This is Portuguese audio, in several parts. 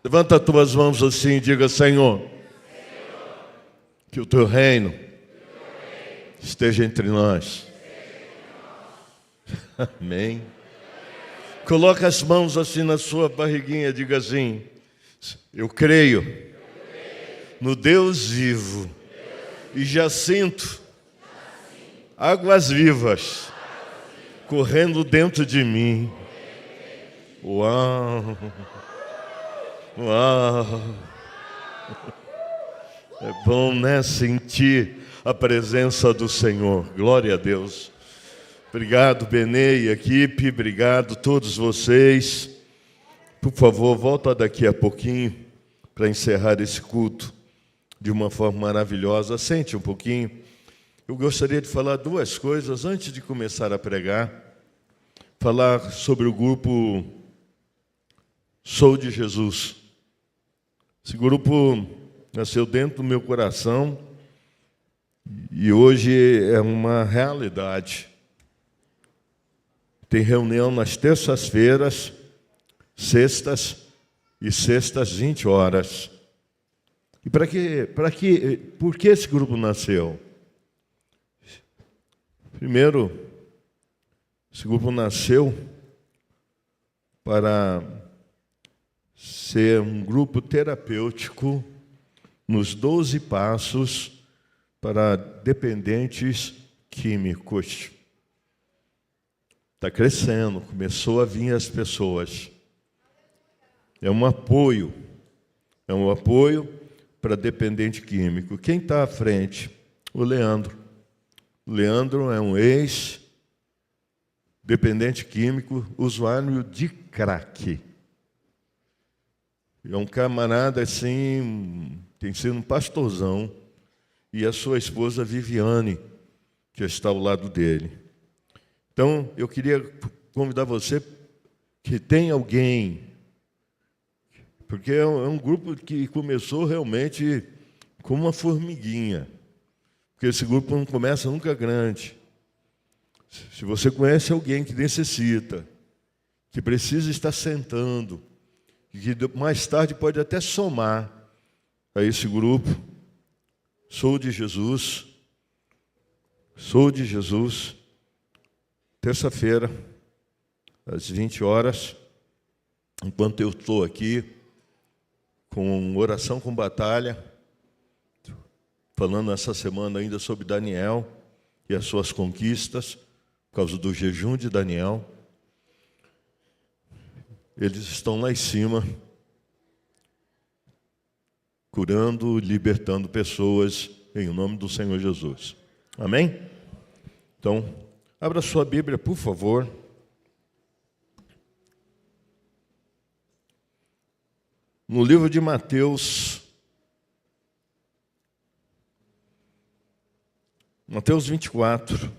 Levanta as tuas mãos assim e diga: Senhor, que o teu reino esteja entre nós. Amém. Coloca as mãos assim na sua barriguinha, diga assim: eu creio no Deus vivo e já sinto águas vivas correndo dentro de mim. Uau! Uau! É bom, né, sentir a presença do Senhor. Glória a Deus. Obrigado, Benê e equipe. Obrigado a todos vocês. Por favor, volta daqui a pouquinho para encerrar esse culto de uma forma maravilhosa. Sente um pouquinho. Eu gostaria de falar duas coisas antes de começar a pregar. Falar sobre o grupo Sou de Jesus. Esse grupo nasceu dentro do meu coração e hoje é uma realidade. Tem reunião nas terças-feiras, sextas e sextas, 20 horas. E por que esse grupo nasceu? Primeiro, esse grupo nasceu para ser um grupo terapêutico nos 12 passos para dependentes químicos. Está crescendo, começou a vir as pessoas. É um apoio para dependente químico. Quem está à frente? O Leandro. O Leandro é um ex-dependente químico, usuário de crack. É um camarada assim, tem sido um pastorzão, e a sua esposa Viviane, que está ao lado dele. Então, eu queria convidar você que tem alguém, porque é um grupo que começou realmente como uma formiguinha, porque esse grupo não começa nunca grande. Se você conhece alguém que necessita, que precisa estar sentando, que mais tarde pode até somar a esse grupo, Sou de Jesus, terça-feira, às 20 horas, enquanto eu estou aqui, com oração com batalha, falando essa semana ainda sobre Daniel e as suas conquistas, por causa do jejum de Daniel. Eles estão lá em cima, curando, libertando pessoas, em nome do Senhor Jesus. Amém? Então, abra sua Bíblia, por favor. No livro de Mateus, Mateus 24.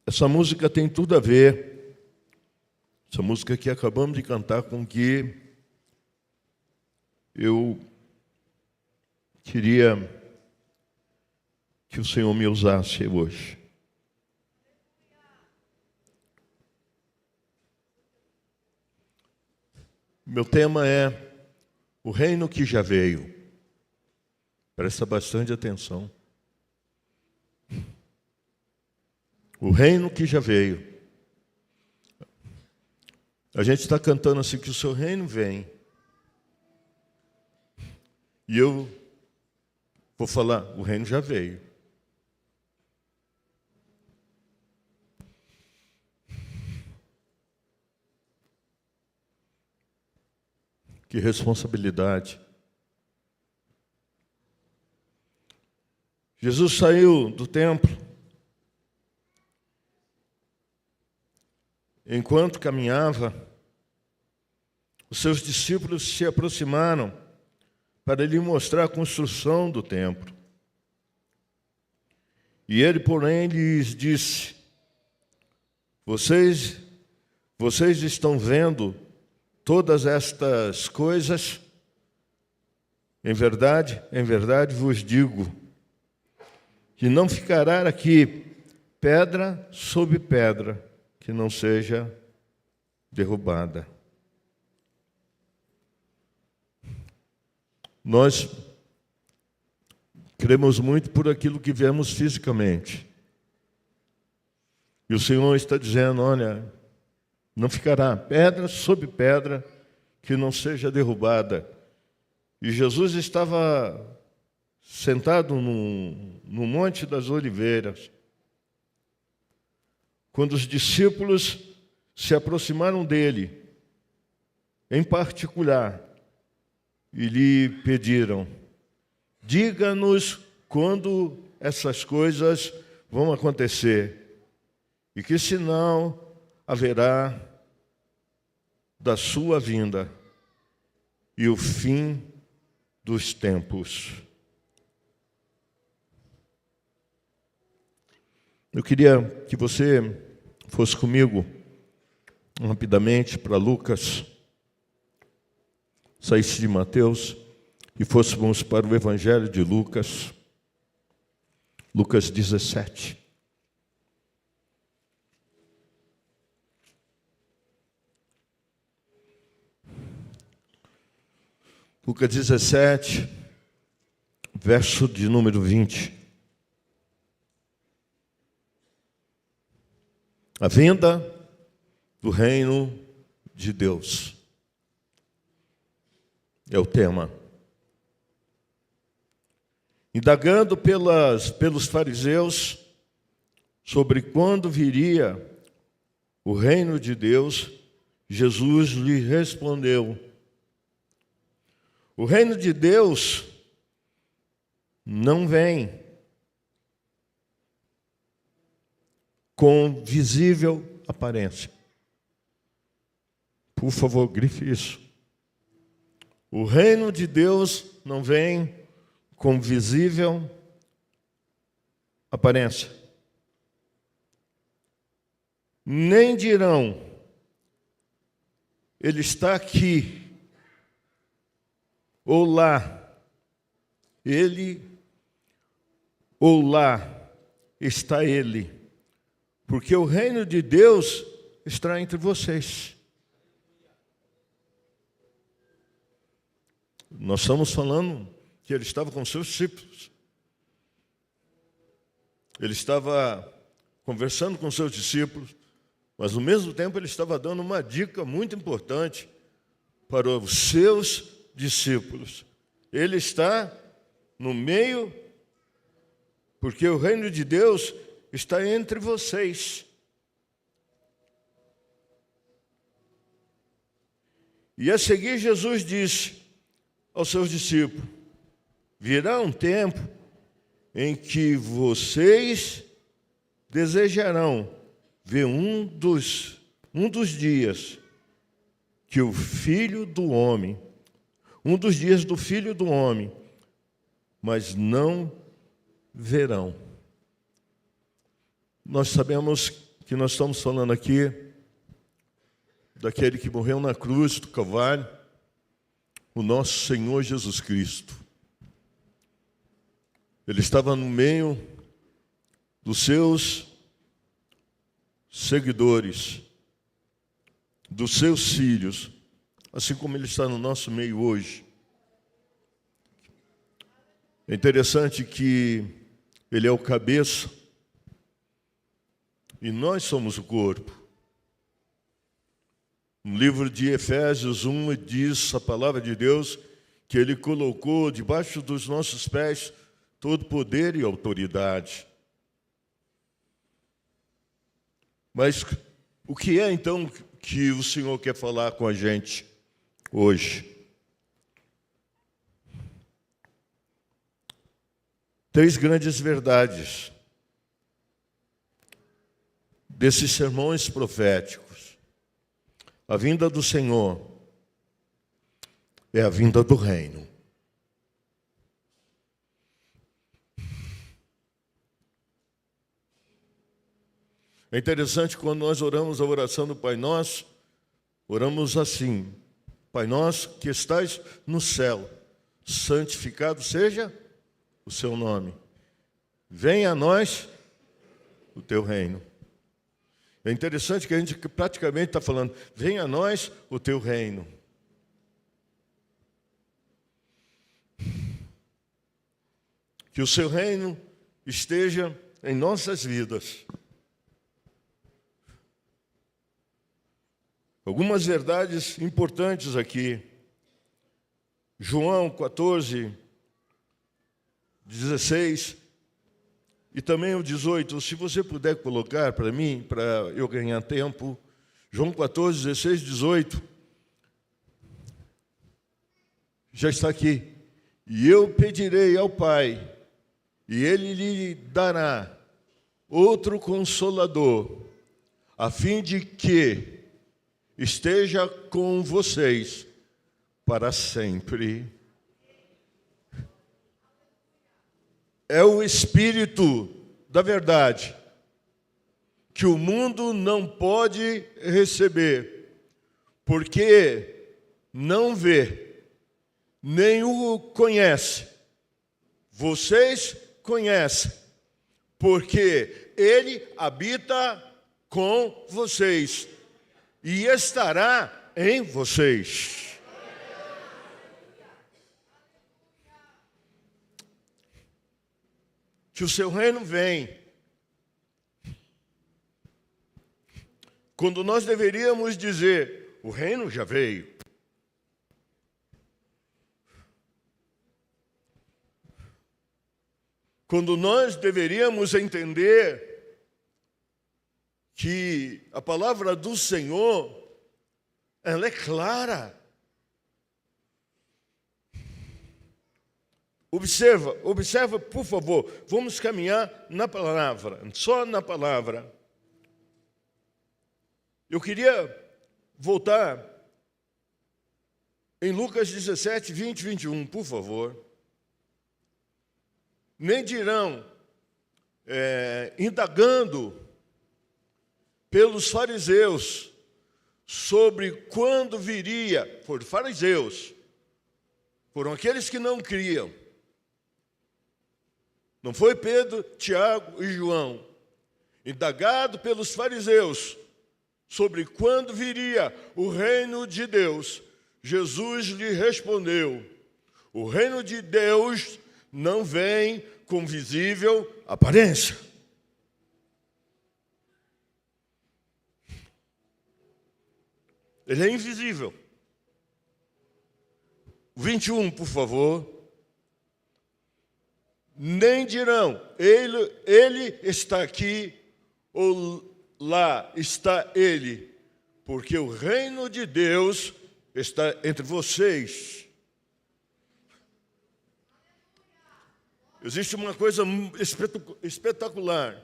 Essa música tem tudo a ver, essa música que acabamos de cantar, com que eu queria que o Senhor me usasse hoje. Meu tema é o reino que já veio. Presta bastante atenção. O reino que já veio. A gente está cantando assim, que o seu reino vem. E eu vou falar, o reino já veio. Que responsabilidade. Jesus saiu do templo. Enquanto caminhava, os seus discípulos se aproximaram para lhe mostrar a construção do templo. E ele, porém, lhes disse: Vocês estão vendo todas estas coisas? Em verdade vos digo que não ficará aqui pedra sobre pedra que não seja derrubada. Nós cremos muito por aquilo que vemos fisicamente. E o Senhor está dizendo, olha, não ficará pedra sobre pedra que não seja derrubada. E Jesus estava sentado no Monte das Oliveiras, quando os discípulos se aproximaram dele, em particular, e lhe pediram, diga-nos quando essas coisas vão acontecer e que sinal haverá da sua vinda e o fim dos tempos. Eu queria que você fosse comigo rapidamente para Lucas, saísse de Mateus e fôssemos para o Evangelho de Lucas, Lucas 17. Lucas 17, verso de número 20. A vinda do reino de Deus é o tema. Indagando pelos fariseus sobre quando viria o reino de Deus, Jesus lhe respondeu, o reino de Deus não vem com visível aparência. Por favor, grife isso. O reino de Deus não vem com visível aparência. Nem dirão, ele está aqui, ou lá, ele, ou lá está ele, porque o reino de Deus está entre vocês. Nós estamos falando que ele estava com seus discípulos. Ele estava conversando com seus discípulos, mas ao mesmo tempo ele estava dando uma dica muito importante para os seus discípulos. Ele está no meio, porque o reino de Deus está entre vocês. E a seguir Jesus disse aos seus discípulos, virá um tempo em que vocês desejarão ver um dos dias que o Filho do Homem, um dos dias do Filho do Homem, mas não verão. Nós sabemos que nós estamos falando aqui daquele que morreu na cruz do Calvário, o nosso Senhor Jesus Cristo. Ele estava no meio dos seus seguidores, dos seus filhos, assim como ele está no nosso meio hoje. É interessante que ele é o cabeça e nós somos o corpo. No livro de Efésios 1 diz a palavra de Deus que ele colocou debaixo dos nossos pés todo poder e autoridade. Mas o que é então que o Senhor quer falar com a gente hoje? 3 grandes verdades desses sermões proféticos. A vinda do Senhor é a vinda do reino. É interessante quando nós oramos a oração do Pai Nosso, oramos assim: Pai Nosso que estais no céu, santificado seja o seu nome. Venha a nós o teu reino. É interessante que a gente praticamente está falando, venha a nós o teu reino. Que o seu reino esteja em nossas vidas. Algumas verdades importantes aqui. João 14, 16 e também o 18. Se você puder colocar para mim, para eu ganhar tempo. João 14, 16, 18. Já está aqui. E eu pedirei ao Pai, e Ele lhe dará outro Consolador, a fim de que esteja com vocês para sempre. É o Espírito da verdade, que o mundo não pode receber, porque não vê, nem o conhece. Vocês conhecem, porque Ele habita com vocês e estará em vocês. Que o seu reino vem. Quando nós deveríamos dizer, o reino já veio. Quando nós deveríamos entender que a palavra do Senhor, ela é clara. Observa, por favor, vamos caminhar na palavra, só na palavra. Eu queria voltar em Lucas 17, 20, 21, por favor. Nem dirão, indagando pelos fariseus sobre quando viria, por fariseus, foram aqueles que não criam. Não foi Pedro, Tiago e João. Indagado pelos fariseus sobre quando viria o reino de Deus, Jesus lhe respondeu: o reino de Deus não vem com visível aparência. Ele é invisível. 21, por favor. Nem dirão, ele está aqui, ou lá está ele, porque o reino de Deus está entre vocês. Existe uma coisa espetacular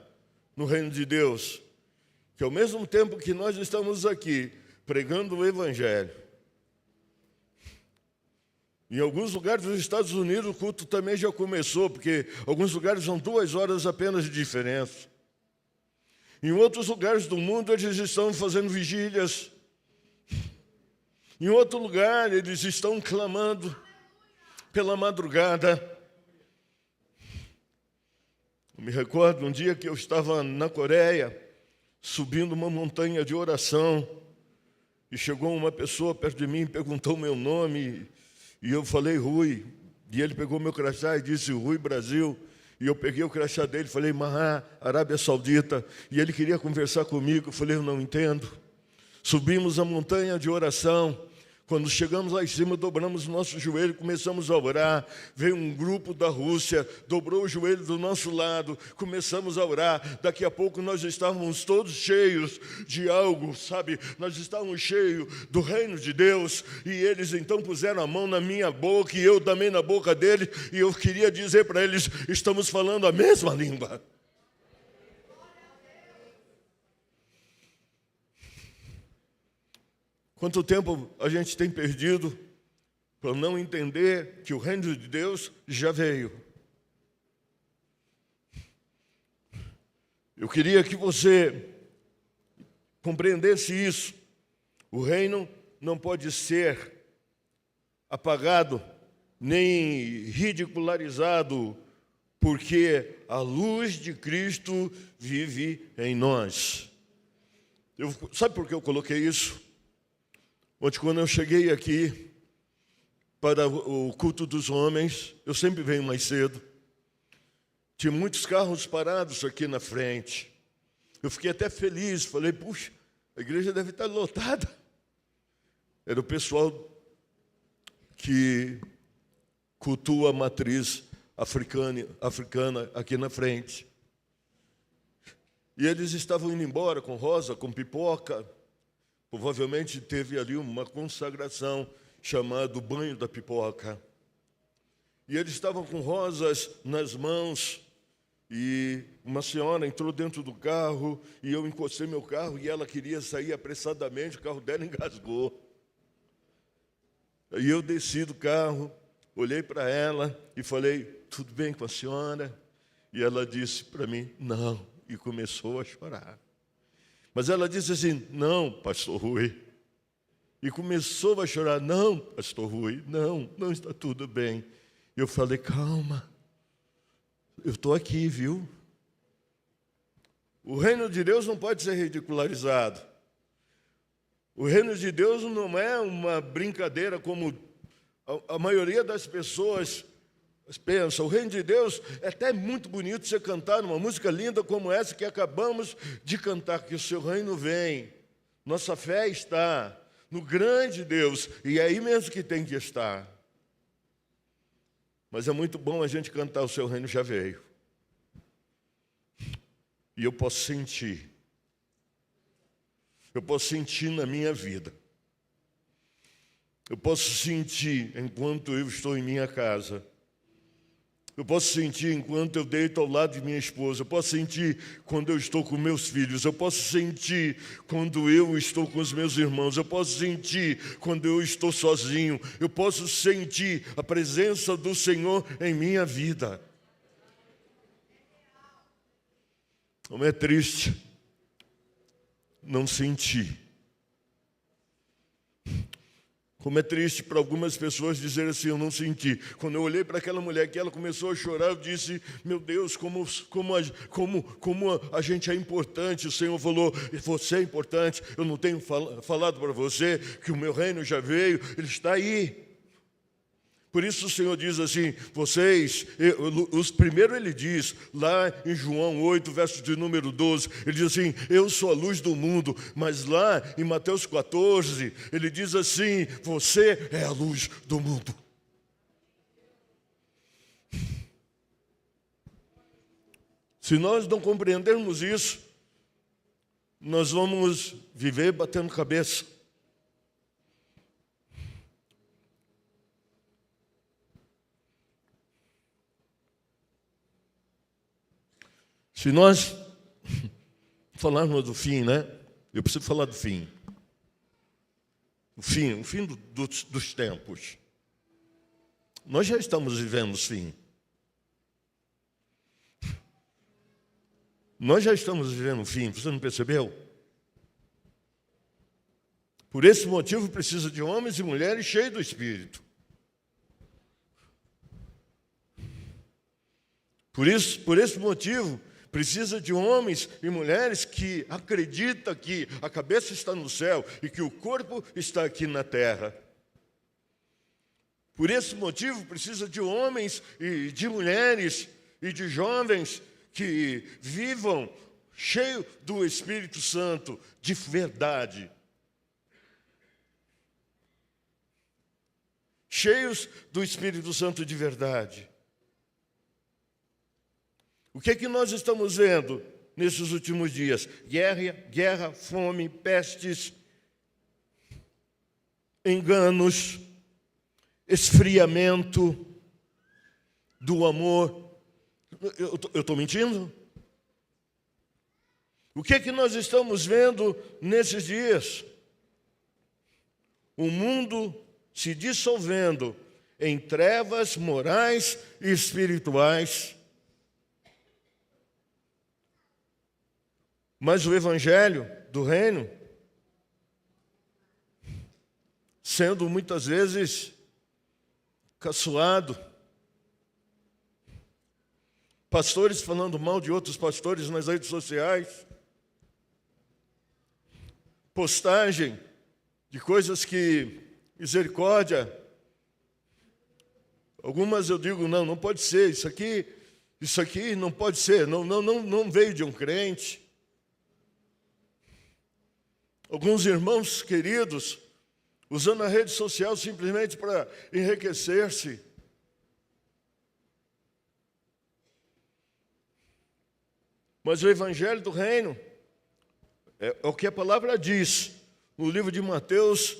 no reino de Deus, que ao mesmo tempo que nós estamos aqui pregando o Evangelho, em alguns lugares dos Estados Unidos o culto também já começou, porque alguns lugares são 2 horas apenas de diferença. Em outros lugares do mundo eles estão fazendo vigílias. Em outro lugar eles estão clamando pela madrugada. Eu me recordo um dia que eu estava na Coreia, subindo uma montanha de oração, e chegou uma pessoa perto de mim e perguntou meu nome, e eu falei Rui, e ele pegou meu crachá e disse Rui Brasil, e eu peguei o crachá dele e falei Mahá, Arábia Saudita, e ele queria conversar comigo, eu falei eu não entendo. Subimos a montanha de oração. Quando chegamos lá em cima, dobramos o nosso joelho, começamos a orar. Veio um grupo da Rússia, dobrou o joelho do nosso lado, começamos a orar. Daqui a pouco nós estávamos todos cheios de algo, sabe? Nós estávamos cheios do reino de Deus. E eles então puseram a mão na minha boca e eu também na boca deles. E eu queria dizer para eles, estamos falando a mesma língua. Quanto tempo a gente tem perdido para não entender que o reino de Deus já veio? Eu queria que você compreendesse isso. O reino não pode ser apagado, nem ridicularizado, porque a luz de Cristo vive em nós. Sabe por que eu coloquei isso? Ontem, quando eu cheguei aqui para o culto dos homens, eu sempre venho mais cedo. Tinha muitos carros parados aqui na frente. Eu fiquei até feliz, falei, puxa, a igreja deve estar lotada. Era o pessoal que cultua a matriz africana aqui na frente. E eles estavam indo embora com rosa, com pipoca. Provavelmente teve ali uma consagração chamada banho da pipoca. E eles estavam com rosas nas mãos. E uma senhora entrou dentro do carro e eu encostei meu carro e ela queria sair apressadamente, o carro dela engasgou. Aí eu desci do carro, olhei para ela e falei, tudo bem com a senhora? E ela disse para mim, não, e começou a chorar. Mas ela disse assim, não, pastor Rui. E começou a chorar, não, pastor Rui, não está tudo bem. Eu falei, calma. Eu estou aqui, viu? O reino de Deus não pode ser ridicularizado. O reino de Deus não é uma brincadeira como a maioria das pessoas pensa. O reino de Deus é até muito bonito você cantar uma música linda como essa que acabamos de cantar, que o seu reino vem. Nossa fé está no grande Deus, e é aí mesmo que tem que estar. Mas é muito bom a gente cantar o seu reino já veio. E eu posso sentir. Eu posso sentir na minha vida. Eu posso sentir enquanto eu estou em minha casa. Eu posso sentir enquanto eu deito ao lado de minha esposa. Eu posso sentir quando eu estou com meus filhos. Eu posso sentir quando eu estou com os meus irmãos. Eu posso sentir quando eu estou sozinho. Eu posso sentir a presença do Senhor em minha vida. Como é triste não sentir. Como é triste para algumas pessoas dizer assim, eu não senti. Quando eu olhei para aquela mulher que ela começou a chorar, eu disse, meu Deus, como a gente é importante. O Senhor falou, você é importante. Eu não tenho falado para você que o meu reino já veio, ele está aí. Por isso o Senhor diz assim, primeiro ele diz, lá em João 8, verso de número 12, ele diz assim, eu sou a luz do mundo, mas lá em Mateus 14, ele diz assim, você é a luz do mundo. Se nós não compreendermos isso, nós vamos viver batendo cabeça. Se nós falarmos do fim, né? Eu preciso falar do fim. O fim dos tempos. Nós já estamos vivendo o fim. Nós já estamos vivendo o fim, você não percebeu? Por esse motivo precisa de homens e mulheres cheios do Espírito. Por esse motivo, precisa de homens e mulheres que acreditam que a cabeça está no céu e que o corpo está aqui na terra. Por esse motivo, precisa de homens e de mulheres e de jovens que vivam cheio do Espírito Santo, de verdade. Cheios do Espírito Santo de verdade. O que é que nós estamos vendo nesses últimos dias? Guerra, fome, pestes, enganos, esfriamento do amor. Eu estou mentindo? O que é que nós estamos vendo nesses dias? O mundo se dissolvendo em trevas morais e espirituais. Mas o evangelho do reino, sendo muitas vezes caçoado, pastores falando mal de outros pastores nas redes sociais, postagem de coisas que, misericórdia, algumas eu digo, não pode ser, isso aqui Isso aqui não pode ser, não veio de um crente. Alguns irmãos queridos usando a rede social simplesmente para enriquecer-se. Mas o Evangelho do Reino é o que a palavra diz no livro de Mateus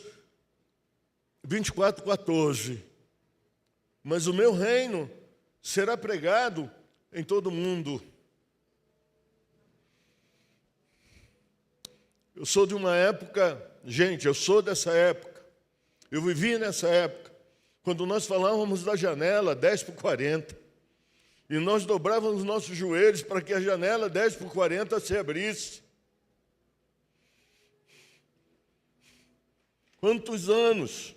24:14. Mas o meu reino será pregado em todo o mundo. Eu sou de uma época, gente, eu sou dessa época. Eu vivi nessa época, quando nós falávamos da janela 10/40. E nós dobrávamos os nossos joelhos para que a janela 10/40 se abrisse. Quantos anos?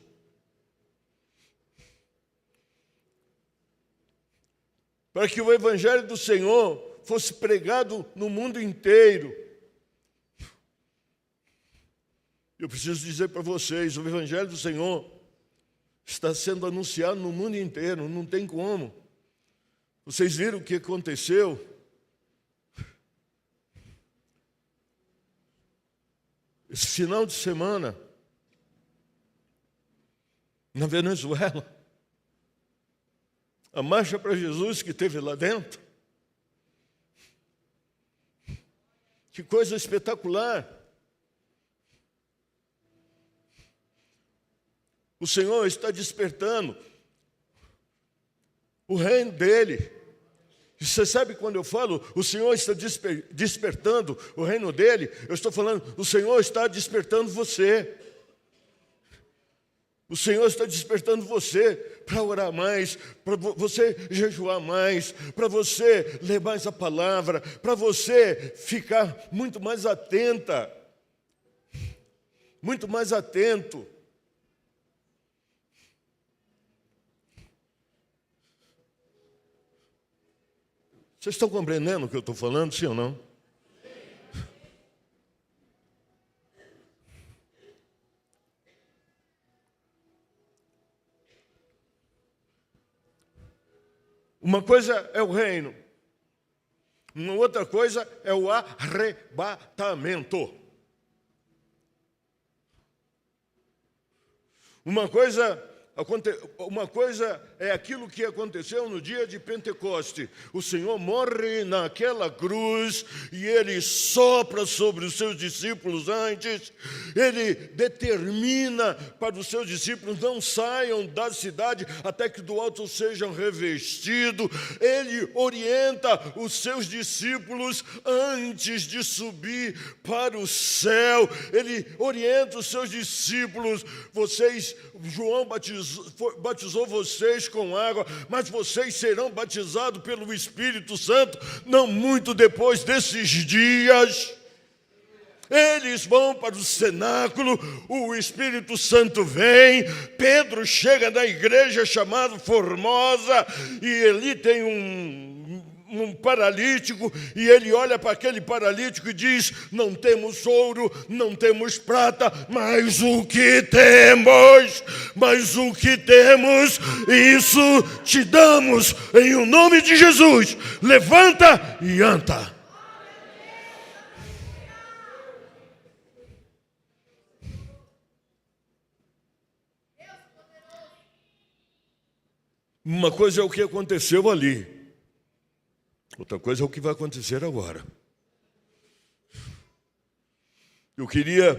Para que o Evangelho do Senhor fosse pregado no mundo inteiro. Eu preciso dizer para vocês, o Evangelho do Senhor está sendo anunciado no mundo inteiro, não tem como. Vocês viram o que aconteceu? Esse final de semana, na Venezuela, a marcha para Jesus que teve lá dentro. Que coisa espetacular. O Senhor está despertando o reino dele. E você sabe quando eu falo, o Senhor está despertando o reino dele, eu estou falando, o Senhor está despertando você. O Senhor está despertando você para orar mais, para você jejuar mais, para você ler mais a palavra, para você ficar muito mais atenta, muito mais atento. Vocês estão compreendendo o que eu estou falando, sim ou não? Uma coisa é o reino, uma outra coisa é o arrebatamento. Uma coisa é aquilo que aconteceu no dia de Pentecoste. O Senhor morre naquela cruz e Ele sopra sobre os seus discípulos antes. Ele determina para os seus discípulos não saiam da cidade até que do alto sejam revestidos. Ele orienta os seus discípulos antes de subir para o céu. Ele orienta os seus discípulos. João batizou vocês com água, mas vocês serão batizados pelo Espírito Santo não muito depois desses dias. Eles vão para o cenáculo, o Espírito Santo vem, Pedro chega na igreja chamada Formosa, e ali tem um paralítico, e ele olha para aquele paralítico e diz: não temos ouro, não temos prata, mas o que temos, isso te damos, em o nome de Jesus, levanta e anda. Uma coisa é o que aconteceu ali, outra coisa é o que vai acontecer agora. Eu queria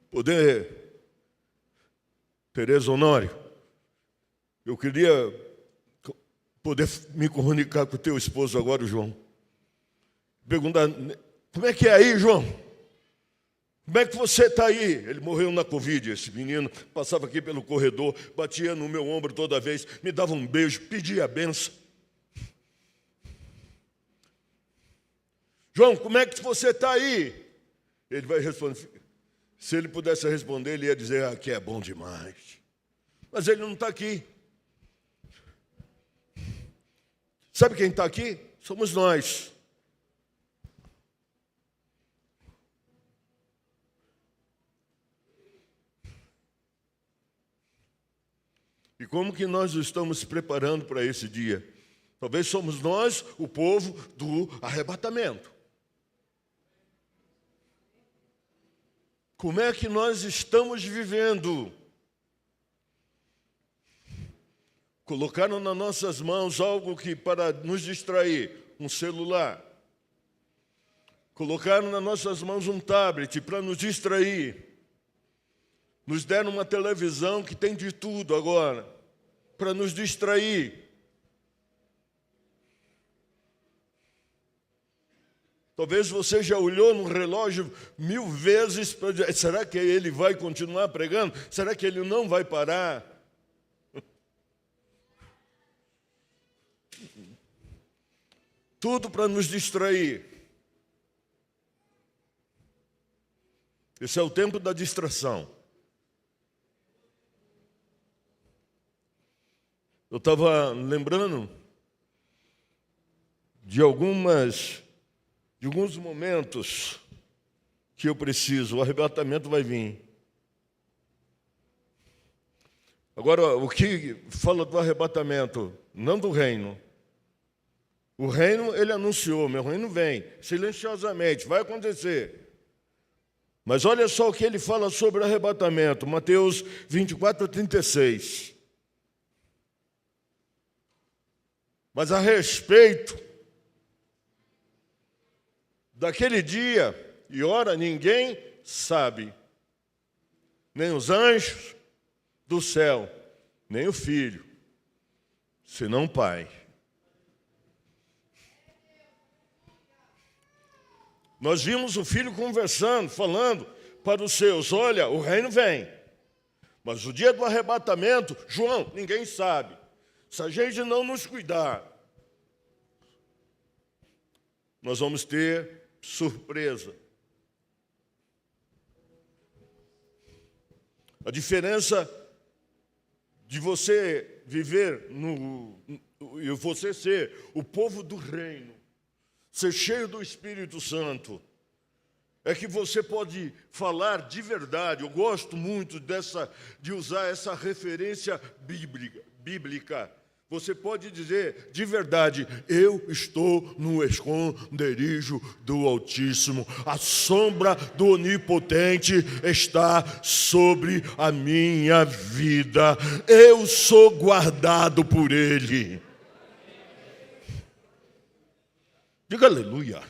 poder, Tereza Honório, eu queria poder me comunicar com o teu esposo agora, o João. Perguntar, como é que é aí, João? Como é que você está aí? Ele morreu na Covid, esse menino. Passava aqui pelo corredor, batia no meu ombro toda vez, me dava um beijo, pedia a benção. João, como é que você está aí? Ele vai responder. Se ele pudesse responder, ele ia dizer: aqui é bom demais. Mas ele não está aqui. Sabe quem está aqui? Somos nós. E como que nós estamos preparando para esse dia? Talvez somos nós o povo do arrebatamento. Como é que nós estamos vivendo? Colocaram nas nossas mãos algo que para nos distrair, um celular. Colocaram nas nossas mãos um tablet para nos distrair. Nos deram uma televisão que tem de tudo agora, para nos distrair. Talvez você já olhou no relógio 1000 vezes para dizer, será que ele vai continuar pregando? Será que ele não vai parar? Tudo para nos distrair. Esse é o tempo da distração. Eu estava lembrando de alguns momentos que eu preciso, o arrebatamento vai vir. Agora, o que fala do arrebatamento? Não do reino. O reino, ele anunciou, meu reino vem, silenciosamente, vai acontecer. Mas olha só o que ele fala sobre o arrebatamento, Mateus 24, 36. Mas a respeito daquele dia e hora ninguém sabe, nem os anjos do céu, nem o Filho, senão o Pai. Nós vimos o Filho conversando, falando para os seus, olha, o reino vem. Mas o dia do arrebatamento, João, ninguém sabe. Se a gente não nos cuidar, nós vamos ter surpresa. A diferença de você viver e você ser o povo do reino, ser cheio do Espírito Santo, é que você pode falar de verdade. Eu gosto muito de usar essa referência bíblica. Você pode dizer de verdade, eu estou no esconderijo do Altíssimo. A sombra do Onipotente está sobre a minha vida. Eu sou guardado por Ele. Diga aleluia.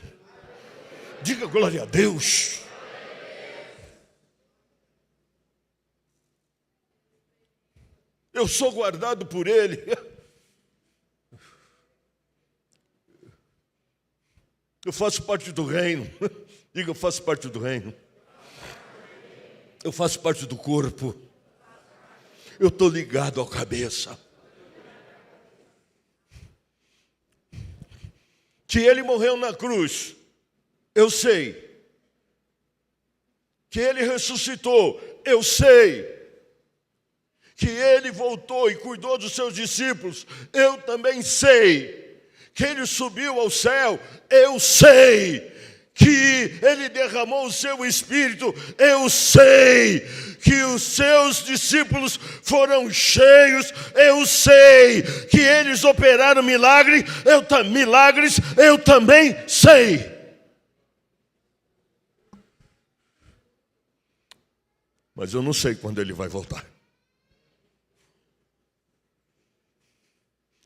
Diga glória a Deus. Eu sou guardado por Ele. Eu faço parte do reino. Diga, eu faço parte do reino. Eu faço parte do corpo. Eu estou ligado à cabeça. Que Ele morreu na cruz, eu sei. Que Ele ressuscitou, eu sei. Que Ele voltou e cuidou dos seus discípulos, eu também sei. Que Ele subiu ao céu, eu sei. Que Ele derramou o seu Espírito, eu sei. Que os seus discípulos foram cheios, eu sei. Que eles operaram milagres, eu também sei. Mas eu não sei quando Ele vai voltar.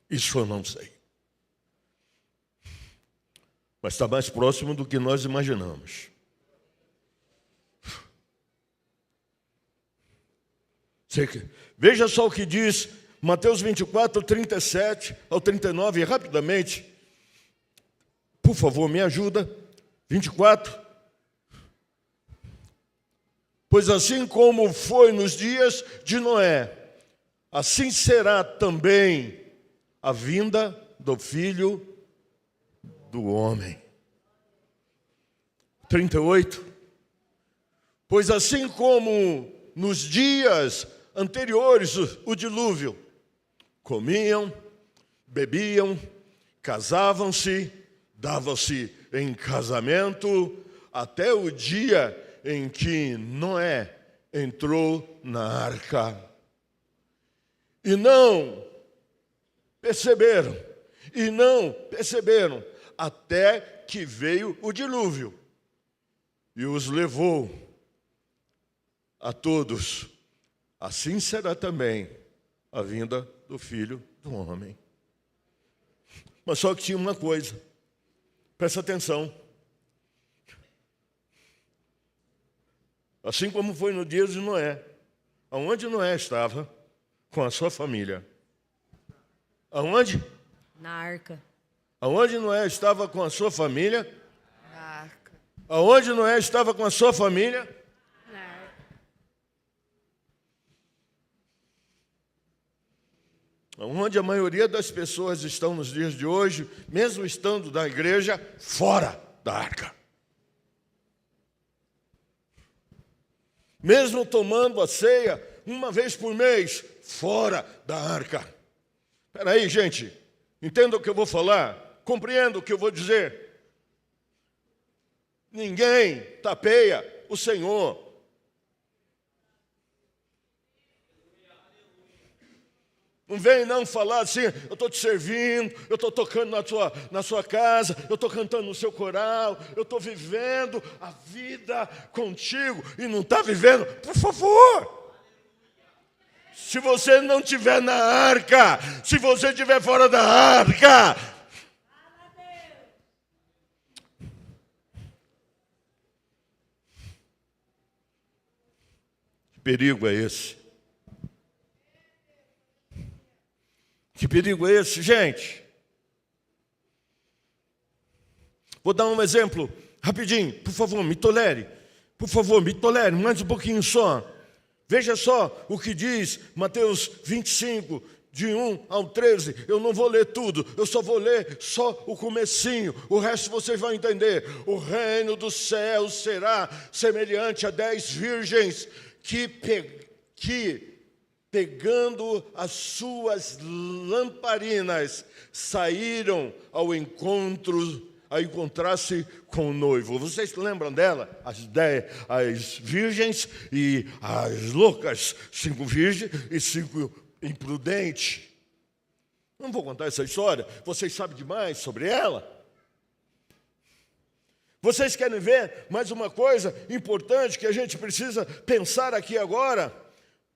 Isso eu não sei. Mas está mais próximo do que nós imaginamos. Veja só o que diz Mateus 24, 37 ao 39, rapidamente. Por favor, me ajuda. 24. Pois assim como foi nos dias de Noé, assim será também a vinda do Filho do homem. 38. Pois assim como nos dias anteriores o dilúvio, comiam, bebiam, casavam-se, davam-se em casamento, até o dia em que Noé entrou na arca. E não perceberam, e não perceberam, até que veio o dilúvio e os levou a todos. Assim será também a vinda do Filho do Homem. Mas só que tinha uma coisa, presta atenção. Assim como foi no dia de Noé, aonde Noé estava com a sua família. Aonde? Na arca. Aonde Noé estava com a sua família? Na arca. Aonde Noé estava com a sua família? Na arca. Onde a maioria das pessoas estão nos dias de hoje, mesmo estando na igreja, fora da arca. Mesmo tomando a ceia uma vez por mês, fora da arca. Espera aí, gente, entenda o que eu vou falar, compreenda o que eu vou dizer. Ninguém tapeia o Senhor. Não vem não falar assim, eu estou te servindo, eu estou tocando na sua casa, eu estou cantando no seu coral, eu estou vivendo a vida contigo e não está vivendo, por favor. Se você não estiver na arca, se você estiver fora da arca, que perigo é esse? Que perigo é esse, gente? Vou dar um exemplo, rapidinho, por favor, me tolere. Por favor, me tolere, mais um pouquinho só. Veja só o que diz Mateus 25, de 1 ao 13. Eu não vou ler tudo, eu só vou ler só o comecinho. O resto vocês vão entender. O reino dos céus será semelhante a 10 virgens que pegando as suas lamparinas, saíram ao encontrar-se com o noivo. Vocês lembram dela? As virgens e as loucas, 5 virgens e 5 imprudentes. Não vou contar essa história, vocês sabem demais sobre ela. Vocês querem ver mais uma coisa importante que a gente precisa pensar aqui agora?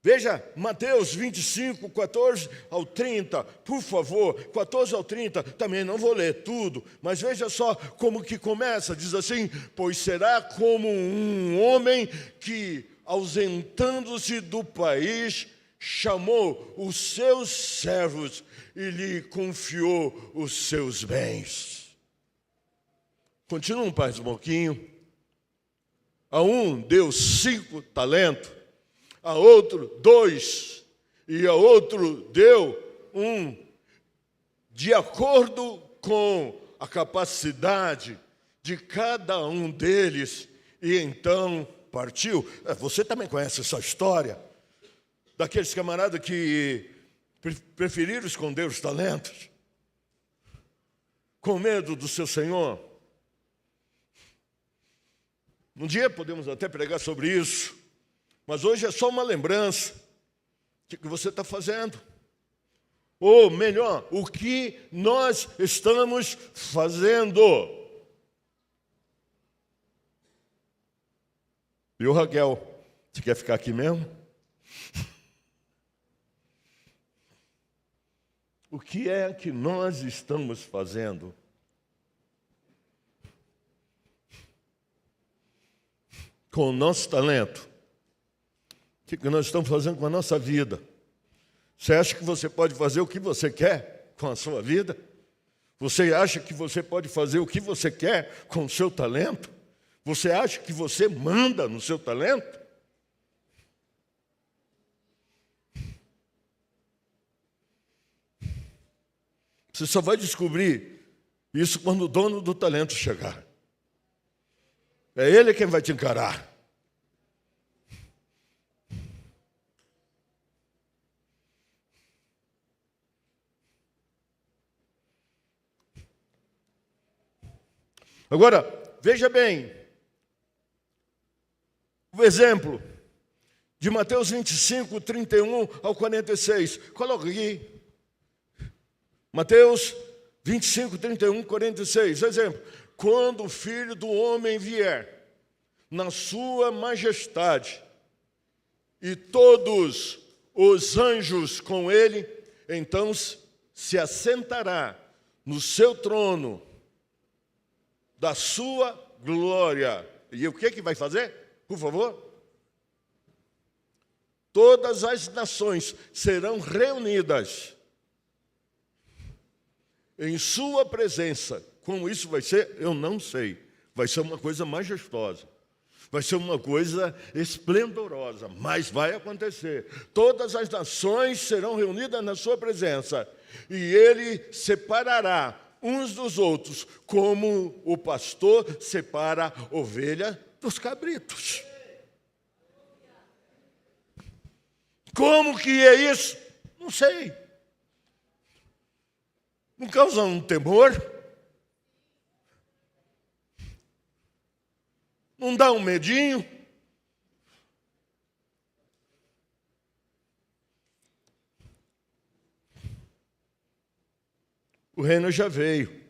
Veja, Mateus 25, 14 ao 30, por favor, 14 ao 30, também não vou ler tudo, mas veja só como que começa, diz assim: pois será como um homem que, ausentando-se do país, chamou os seus servos e lhe confiou os seus bens. Continua um pouquinho. A um deu 5 talentos, a outro 2, e a outro deu 1, de acordo com a capacidade de cada um deles, e então partiu. Você também conhece essa história, daqueles camaradas que preferiram esconder os talentos, com medo do seu Senhor. Um dia podemos até pregar sobre isso, mas hoje é só uma lembrança de que você está fazendo. Ou melhor, o que nós estamos fazendo. Viu, Raquel? Você quer ficar aqui mesmo? O que é que nós estamos fazendo? Com o nosso talento. O que nós estamos fazendo com a nossa vida? Você acha que você pode fazer o que você quer com a sua vida? Você acha que você pode fazer o que você quer com o seu talento? Você acha que você manda no seu talento? Você só vai descobrir isso quando o dono do talento chegar. É ele quem vai te encarar. Agora, veja bem, o exemplo de Mateus 25, 31 ao 46. Coloca aqui. Mateus 25, 31, 46. Exemplo. Quando o Filho do Homem vier, na sua majestade, e todos os anjos com ele, então se assentará no seu trono da sua glória. E o que vai fazer? Por favor? Todas as nações serão reunidas em sua presença. Como isso vai ser, eu não sei. Vai ser uma coisa majestosa. Vai ser uma coisa esplendorosa, mas vai acontecer. Todas as nações serão reunidas na sua presença. E ele separará uns dos outros, como o pastor separa a ovelha dos cabritos. Como que é isso? Não sei. Não causa um temor? Não dá um medinho? O reino já veio,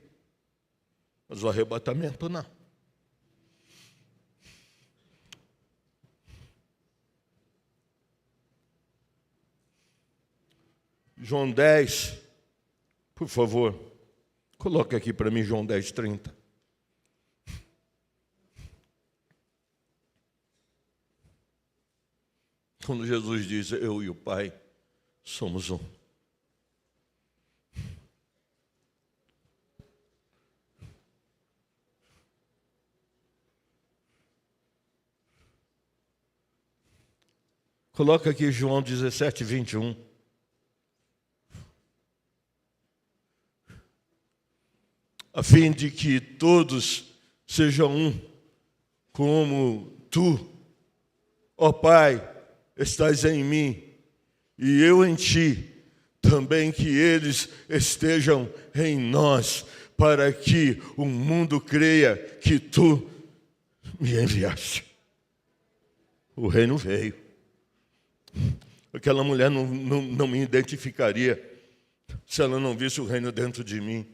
mas o arrebatamento não. João 10, por favor, coloque aqui para mim João 10, 30. Quando Jesus diz, eu e o Pai somos um. Coloca aqui João 17, 21. A fim de que todos sejam um, como tu, ó Pai, estás em mim, e eu em ti, também que eles estejam em nós, para que o mundo creia que tu me enviaste. O reino veio. Aquela mulher não me identificaria se ela não visse o reino dentro de mim.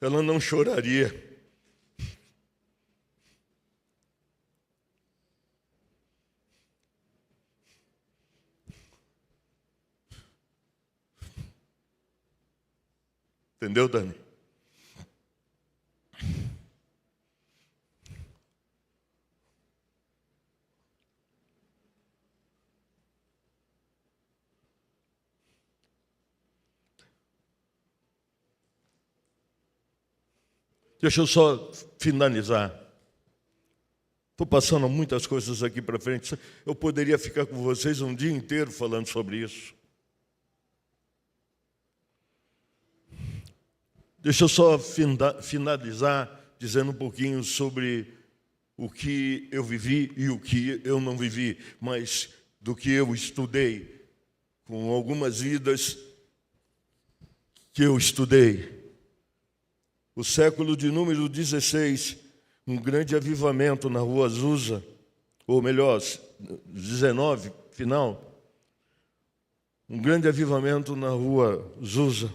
Ela não choraria. Entendeu, Dani? Deixa eu só finalizar. Estou passando muitas coisas aqui para frente. Eu poderia ficar com vocês um dia inteiro falando sobre isso. Deixa eu só finalizar dizendo um pouquinho sobre o que eu vivi e o que eu não vivi, mas do que eu estudei, com algumas vidas que eu estudei. O século de número 16, um grande avivamento na rua Azusa, ou melhor, 19, final. Um grande avivamento na rua Azusa.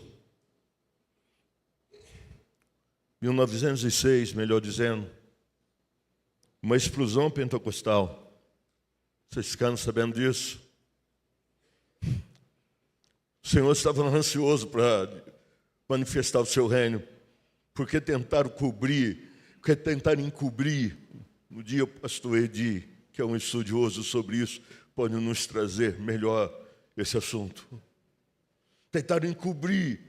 1906, melhor dizendo. Uma explosão pentecostal. Vocês ficaram sabendo disso? O Senhor estava ansioso para manifestar o seu reino. Porque tentaram encobrir. No dia o pastor Edi, que é um estudioso sobre isso, pode nos trazer melhor esse assunto. Tentaram encobrir.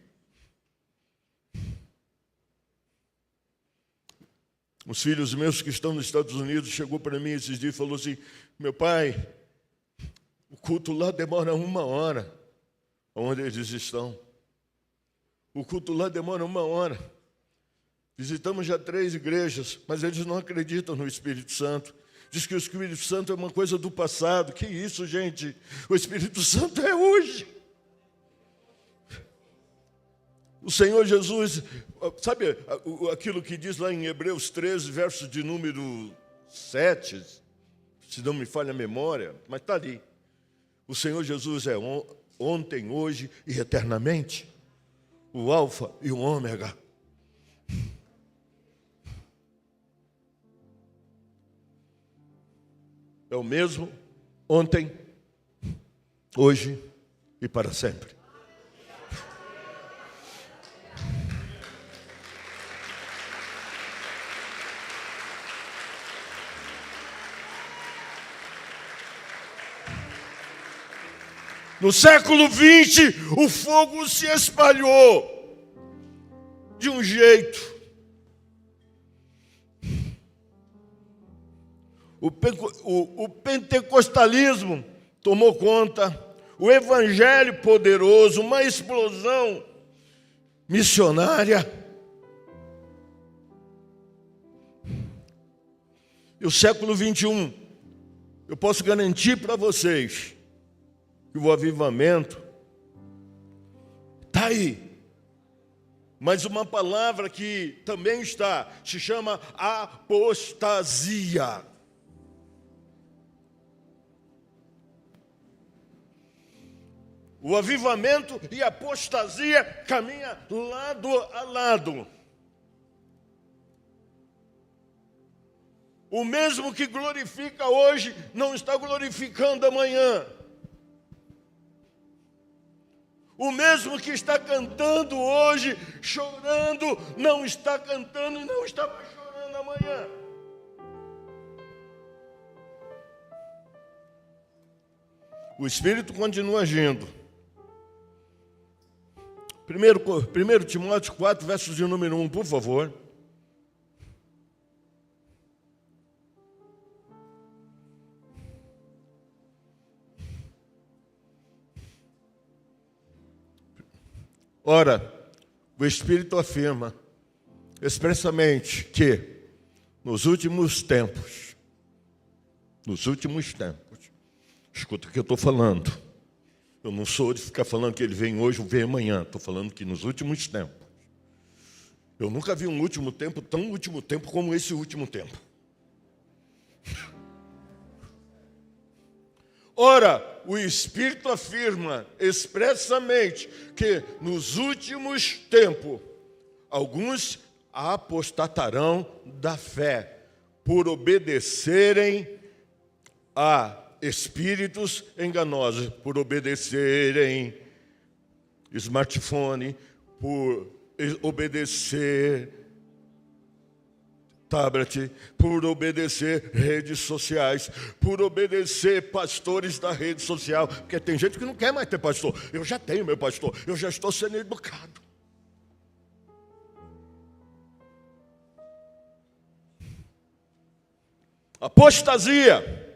Os filhos meus que estão nos Estados Unidos chegou para mim esses dias e falou assim, meu pai, o culto lá demora 1 hora, onde eles estão. O culto lá demora 1 hora. Visitamos já 3 igrejas, mas eles não acreditam no Espírito Santo. Diz que o Espírito Santo é uma coisa do passado. Que isso, gente? O Espírito Santo é hoje. O Senhor Jesus, sabe aquilo que diz lá em Hebreus 13, verso de número 7, se não me falha a memória, mas está ali. O Senhor Jesus é ontem, hoje e eternamente o Alfa e o Ômega. É o mesmo ontem, hoje e para sempre. No século XX, o fogo se espalhou de um jeito. O pentecostalismo tomou conta, o evangelho poderoso, uma explosão missionária. E o século XXI, eu posso garantir para vocês que o avivamento está aí. Mas uma palavra que também está, se chama apostasia. O avivamento e a apostasia caminham lado a lado. O mesmo que glorifica hoje não está glorificando amanhã. O mesmo que está cantando hoje, chorando, não está cantando e não está mais chorando amanhã. O Espírito continua agindo. 1 Timóteo 4, versos de número 1, por favor. Ora, o Espírito afirma expressamente que nos últimos tempos, escuta o que eu estou falando. Eu não sou de ficar falando que ele vem hoje ou vem amanhã. Estou falando que nos últimos tempos. Eu nunca vi um último tempo tão último tempo como esse último tempo. Ora, o Espírito afirma expressamente que nos últimos tempos, alguns apostatarão da fé por obedecerem a espíritos enganosos, por obedecerem smartphone, por obedecer tablet, por obedecer redes sociais, por obedecer pastores da rede social, porque tem gente que não quer mais ter pastor. Eu já tenho meu pastor, eu já estou sendo educado. Apostasia.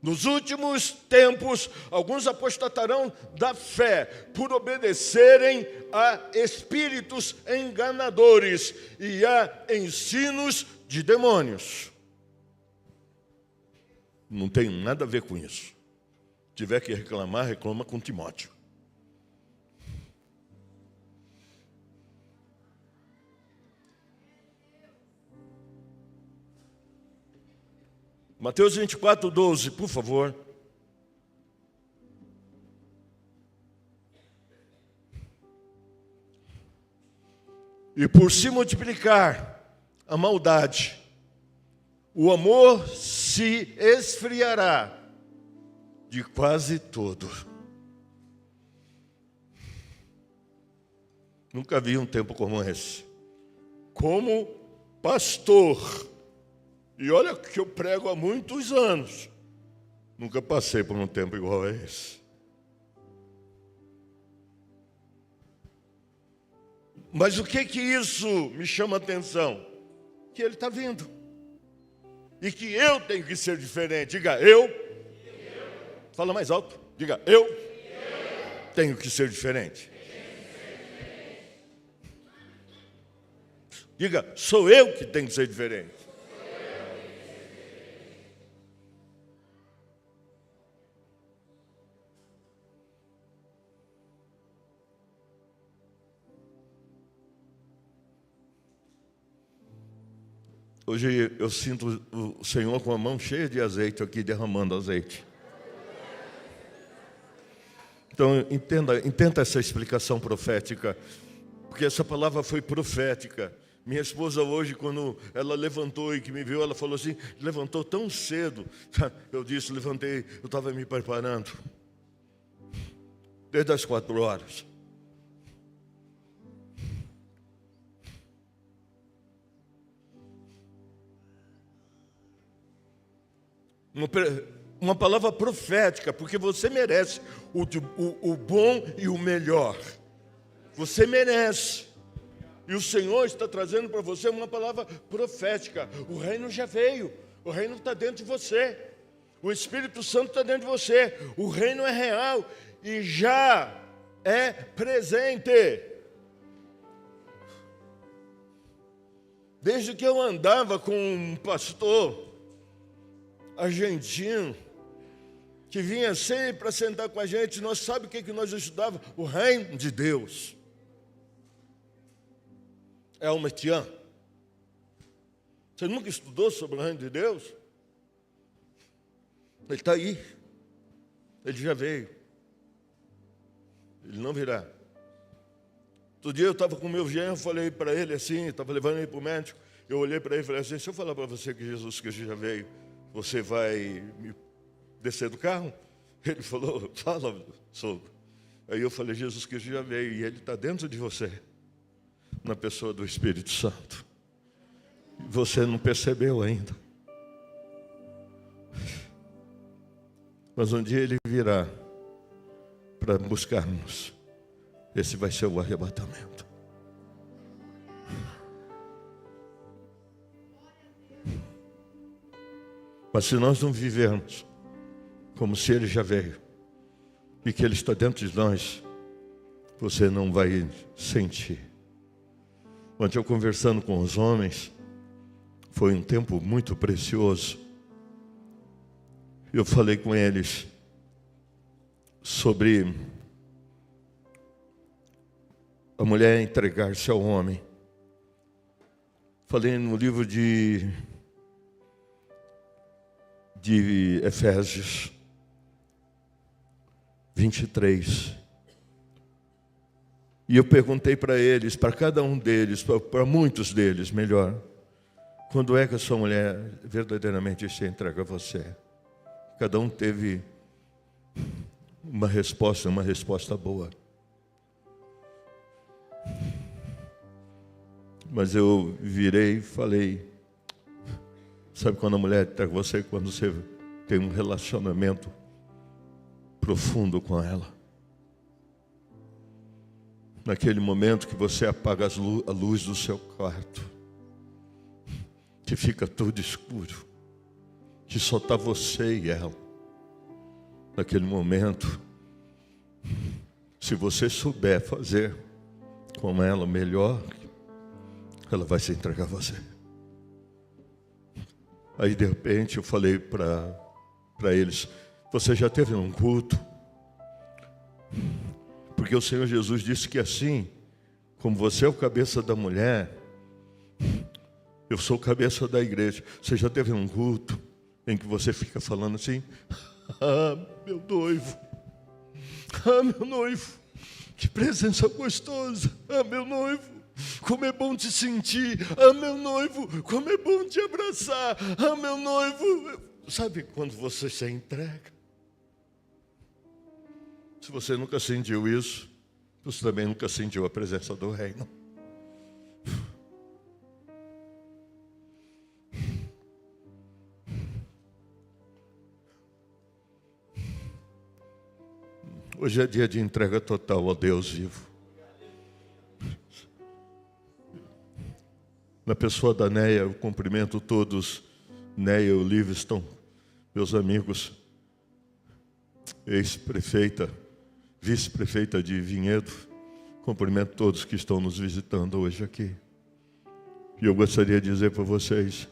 Nos últimos tempos, alguns apostatarão da fé por obedecerem a espíritos enganadores e a ensinos de demônios. Não tem nada a ver com isso. Se tiver que reclamar, reclama com Timóteo. Mateus 24, 12, por favor. E por se multiplicar a maldade, o amor se esfriará de quase todo. Nunca vi um tempo como esse. Como pastor, e olha que eu prego há muitos anos, nunca passei por um tempo igual a esse. Mas o que isso me chama a atenção? Que ele está vindo. E que eu tenho que ser diferente. Diga, eu. Fala mais alto. Diga, eu. Tenho que ser diferente. Diga, sou eu que tenho que ser diferente. Hoje eu sinto o Senhor com a mão cheia de azeite aqui, derramando azeite. Então, entenda essa explicação profética. porque essa palavra foi profética. Minha esposa hoje, quando ela levantou e que me viu, ela falou assim, levantou tão cedo. Eu disse, levantei, eu estava me preparando. Desde as 4 horas. Uma palavra profética, porque você merece o bom e o melhor. Você merece. E o Senhor está trazendo para você uma palavra profética. O reino já veio. O reino está dentro de você. O Espírito Santo está dentro de você. O reino é real e já é presente. Desde que eu andava com um pastor argentino, que vinha sempre para sentar com a gente, nós sabemos o que nós estudávamos? O reino de Deus. É uma tiã. Você nunca estudou sobre o reino de Deus? Ele está aí. Ele já veio. Ele não virá. Outro dia eu estava com o meu genro, falei para ele assim, estava levando ele para o médico, eu olhei para ele e falei assim, se eu falar para você que Jesus Cristo já veio, você vai me descer do carro? Ele falou, fala, sogro. Aí eu falei, Jesus Cristo já veio e Ele está dentro de você, na pessoa do Espírito Santo. Você não percebeu ainda. Mas um dia Ele virá para buscar-nos. Esse vai ser o arrebatamento. Mas se nós não vivermos como se Ele já veio e que Ele está dentro de nós, você não vai sentir. Ontem eu conversando com os homens, foi um tempo muito precioso. Eu falei com eles sobre a mulher entregar-se ao homem. Falei no livro de Efésios 23. E eu perguntei para eles, para cada um deles, para muitos deles, melhor, quando é que a sua mulher verdadeiramente se entrega a você? Cada um teve uma resposta boa. Mas eu virei e falei, sabe quando a mulher entrega você? Quando você tem um relacionamento profundo com ela. Naquele momento que você apaga a luz do seu quarto, que fica tudo escuro, que só está você e ela. Naquele momento, se você souber fazer com ela melhor, ela vai se entregar a você. Aí de repente eu falei para eles, você já teve um culto? Porque o Senhor Jesus disse que assim, como você é o cabeça da mulher, eu sou o cabeça da igreja. Você já teve um culto em que você fica falando assim, ah, meu noivo, que presença gostosa, ah, meu noivo, como é bom te sentir, ah, meu noivo, como é bom te abraçar, ah, meu noivo. Sabe quando você se entrega? Se você nunca sentiu isso, você também nunca sentiu a presença do reino. Hoje é dia de entrega total ao Deus vivo. Na pessoa da Neia, eu cumprimento todos, Neia e o Livingston, meus amigos, ex-prefeita, vice-prefeita de Vinhedo, cumprimento todos que estão nos visitando hoje aqui. E eu gostaria de dizer para vocês,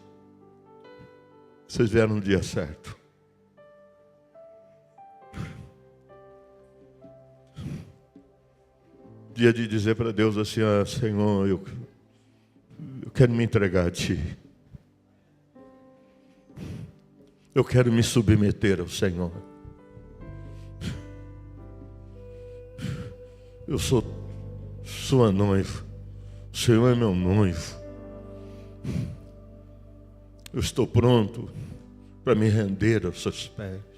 vocês vieram no dia certo. Dia de dizer para Deus assim, ah, Senhor, eu quero me entregar a Ti. Eu quero me submeter ao Senhor. Eu sou sua noiva. O Senhor é meu noivo. Eu estou pronto para me render aos seus pés.